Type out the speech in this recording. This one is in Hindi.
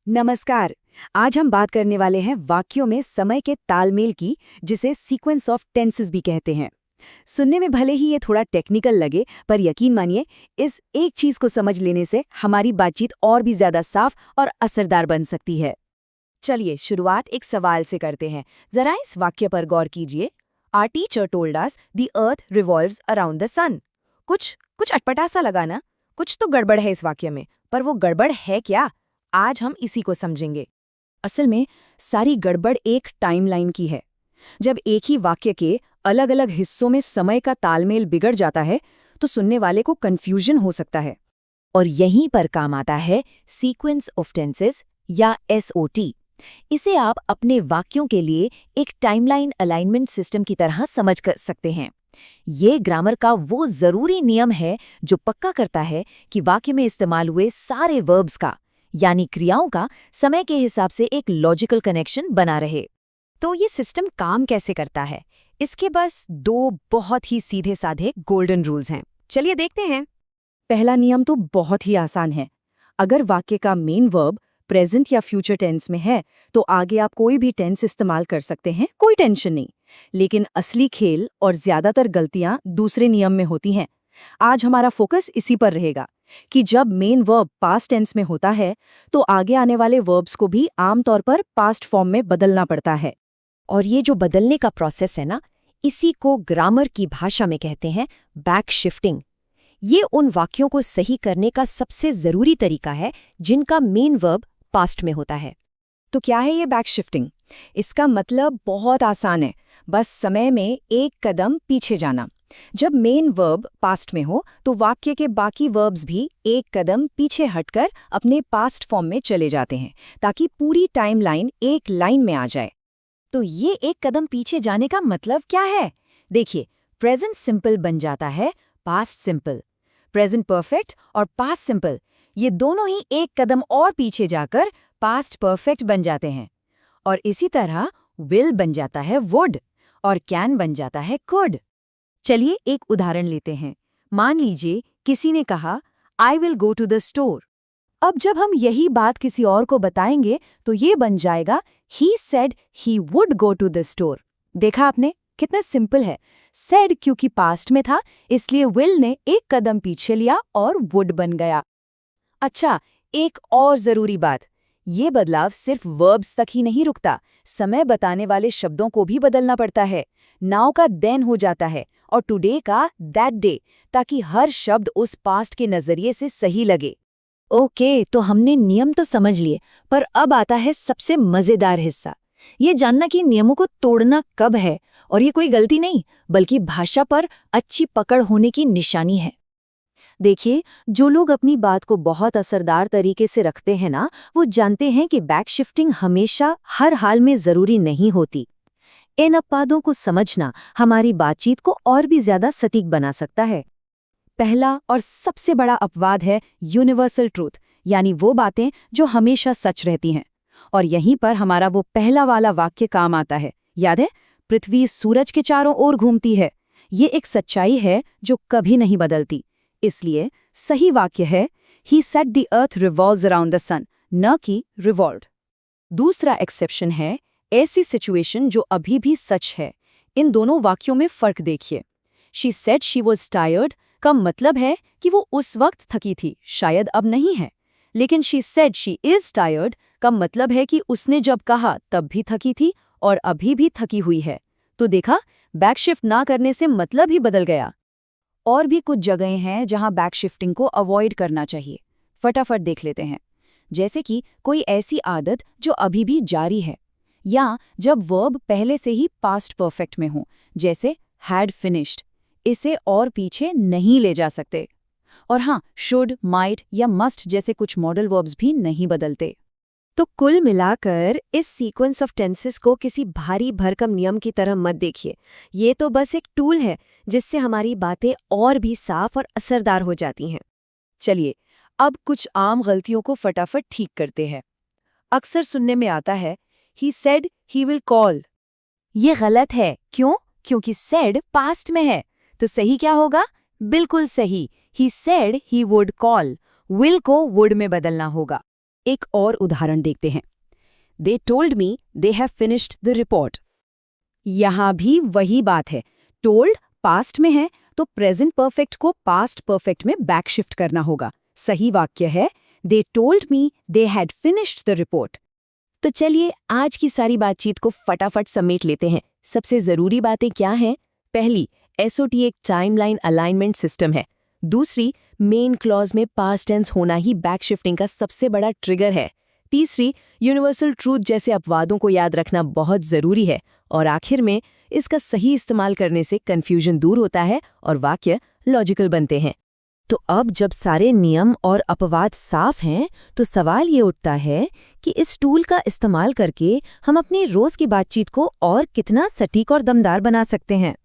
नमस्कार। आज हम बात करने वाले हैं वाक्यों में समय के तालमेल की, जिसे सीक्वेंस ऑफ टेंसेस भी कहते हैं। सुनने में भले ही ये थोड़ा टेक्निकल लगे, पर यकीन मानिए, इस एक चीज को समझ लेने से हमारी बातचीत और भी ज्यादा साफ और असरदार बन सकती है। चलिए शुरुआत एक सवाल से करते हैं। जरा इस वाक्य पर गौर कीजिए। Our teacher told us the earth revolves around the sun. कुछ अटपटा सा लगा ना? कुछ तो गड़बड़ है इस वाक्य में, पर वो गड़बड़ है क्या? आज हम इसी को समझेंगे। असल में सारी गड़बड़ एक टाइमलाइन की है। जब एक ही वाक्य के अलग अलग हिस्सों में समय का तालमेल बिगड़ जाता है, तो सुनने वाले को कंफ्यूजन हो सकता है। और यहीं पर काम आता है सीक्वेंस ऑफ टेंसेस या एसओटी। इसे आप अपने वाक्यों के लिए एक टाइमलाइन अलाइनमेंट सिस्टम की तरह समझ कर सकते हैं। ये ग्रामर का वो जरूरी नियम है जो पक्का करता है कि वाक्य में इस्तेमाल हुए सारे वर्ब्स का, यानी क्रियाओं का, समय के हिसाब से एक लॉजिकल कनेक्शन बना रहे। तो ये सिस्टम काम कैसे करता है? इसके बस दो बहुत ही सीधे साधे गोल्डन रूल्स हैं। चलिए देखते हैं। पहला नियम तो बहुत ही आसान है। अगर वाक्य का मेन वर्ब प्रेजेंट या फ्यूचर टेंस में है, तो आगे आप कोई भी टेंस इस्तेमाल कर सकते हैं, कोई टेंशन नहीं। लेकिन असली खेल और ज्यादातर गलतियां दूसरे नियम में होती हैं। आज हमारा फोकस इसी पर रहेगा कि जब मेन वर्ब पास्ट टेंस में होता है, तो आगे आने वाले वर्ब्स को भी आमतौर पर पास्ट फॉर्म में बदलना पड़ता है। और ये जो बदलने का प्रोसेस है ना, इसी को ग्रामर की भाषा में कहते हैं बैक शिफ्टिंग। ये उन वाक्यों को सही करने का सबसे जरूरी तरीका है जिनका मेन वर्ब पास्ट में होता है। तो क्या है ये बैक शिफ्टिंग? इसका मतलब बहुत आसान है, बस समय में एक कदम पीछे जाना। जब मेन वर्ब पास्ट में हो, तो वाक्य के बाकी वर्ब्स भी एक कदम पीछे हटकर अपने पास्ट फॉर्म में चले जाते हैं, ताकि पूरी टाइमलाइन एक लाइन में आ जाए। तो ये एक कदम पीछे जाने का मतलब क्या है? देखिए, प्रेजेंट सिंपल बन जाता है पास्ट सिंपल। प्रेजेंट परफेक्ट और पास्ट सिंपल, ये दोनों ही एक कदम और पीछे जाकर पास्ट परफेक्ट बन जाते हैं। और इसी तरह विल बन जाता है वुड, और कैन बन जाता है कुड। चलिए एक उदाहरण लेते हैं। मान लीजिए किसी ने कहा, I will go to the store. अब जब हम यही बात किसी और को बताएंगे, तो ये बन जाएगा he said he would go to the store. देखा आपने, कितना सिंपल है। सेड क्योंकि पास्ट में था, इसलिए विल ने एक कदम पीछे लिया और वुड बन गया। अच्छा, एक और जरूरी बात, ये बदलाव सिर्फ वर्ब्स तक ही नहीं रुकता, समय बताने वाले शब्दों को भी बदलना पड़ता है। नाउ का देन हो जाता है और टुडे का दैट डे, ताकि हर शब्द उस पास्ट के नजरिए से सही लगे। ओके, तो हमने नियम तो समझ लिए, पर अब आता है सबसे मजेदार हिस्सा, ये जानना कि नियमों को तोड़ना कब है। और ये कोई गलती नहीं, बल्कि भाषा पर अच्छी पकड़ होने की निशानी है। देखिए, जो लोग अपनी बात को बहुत असरदार तरीके से रखते हैं ना, वो जानते हैं कि बैक शिफ्टिंग हमेशा हर हाल में जरूरी नहीं होती। इन अपवादों को समझना हमारी बातचीत को और भी ज्यादा सटीक बना सकता है। पहला और सबसे बड़ा अपवाद है यूनिवर्सल ट्रूथ, यानी वो बातें जो हमेशा सच रहती हैं। और यहीं पर हमारा वो पहला वाला वाक्य काम आता है। याद है, पृथ्वी सूरज के चारों ओर घूमती है। ये एक सच्चाई है जो कभी नहीं बदलती। इसलिए सही वाक्य है he said the earth revolves around the sun, न कि रिवॉल्व्ड। दूसरा एक्सेप्शन है ऐसी सिचुएशन जो अभी भी सच है। इन दोनों वाक्यों में फर्क देखिए। She said she was tired का मतलब है कि वो उस वक्त थकी थी, शायद अब नहीं है। लेकिन she said she is tired का मतलब है कि उसने जब कहा तब भी थकी थी और अभी भी थकी हुई है। तो देखा, बैकशिफ्ट ना करने से मतलब ही बदल गया। और भी कुछ जगहें हैं जहां बैकशिफ्टिंग को अवॉइड करना चाहिए। फटाफट देख लेते हैं। जैसे कि कोई ऐसी आदत जो अभी भी जारी है, या जब वर्ब पहले से ही पास्ट परफेक्ट में हो, जैसे हैड फिनिश्ड, इसे और पीछे नहीं ले जा सकते। और हाँ, शुड, माइट या मस्ट जैसे कुछ मॉडल वर्ब्स भी नहीं बदलते। तो कुल मिलाकर इस सीक्वेंस ऑफ टेंसेस को किसी भारी भरकम नियम की तरह मत देखिए। ये तो बस एक टूल है जिससे हमारी बातें और भी साफ और असरदार हो जाती हैं। चलिए, अब कुछ आम गलतियों को फटाफट ठीक करते हैं। अक्सर सुनने में आता है he said he will call. ये गलत है। क्यों? क्योंकि सेड पास्ट में है। तो सही क्या होगा? बिल्कुल सही, ही said he would call. Will को वुड में बदलना होगा। एक और उदाहरण देखते हैं। They told me they have finished the report. यहाँ भी वही बात है। told पास्ट में है तो प्रेजेंट परफेक्ट को पास्ट परफेक्ट में बैक शिफ्ट करना होगा। सही वाक्य है They told me they had finished the report. तो चलिए आज की सारी बातचीत को फटाफट समेट लेते हैं। सबसे ज़रूरी बातें क्या हैं? पहली, SOT एक टाइमलाइन अलाइनमेंट सिस्टम है। दूसरी, मेन क्लॉज में पास्ट टेंस होना ही बैक शिफ्टिंग का सबसे बड़ा ट्रिगर है। तीसरी, यूनिवर्सल ट्रूथ जैसे अपवादों को याद रखना बहुत ज़रूरी है। और आखिर में, इसका सही इस्तेमाल करने से कन्फ्यूजन दूर होता है और वाक्य लॉजिकल बनते हैं। तो अब जब सारे नियम और अपवाद साफ हैं, तो सवाल ये उठता है कि इस टूल का इस्तेमाल करके हम अपनी रोज़ की बातचीत को और कितना सटीक और दमदार बना सकते हैं।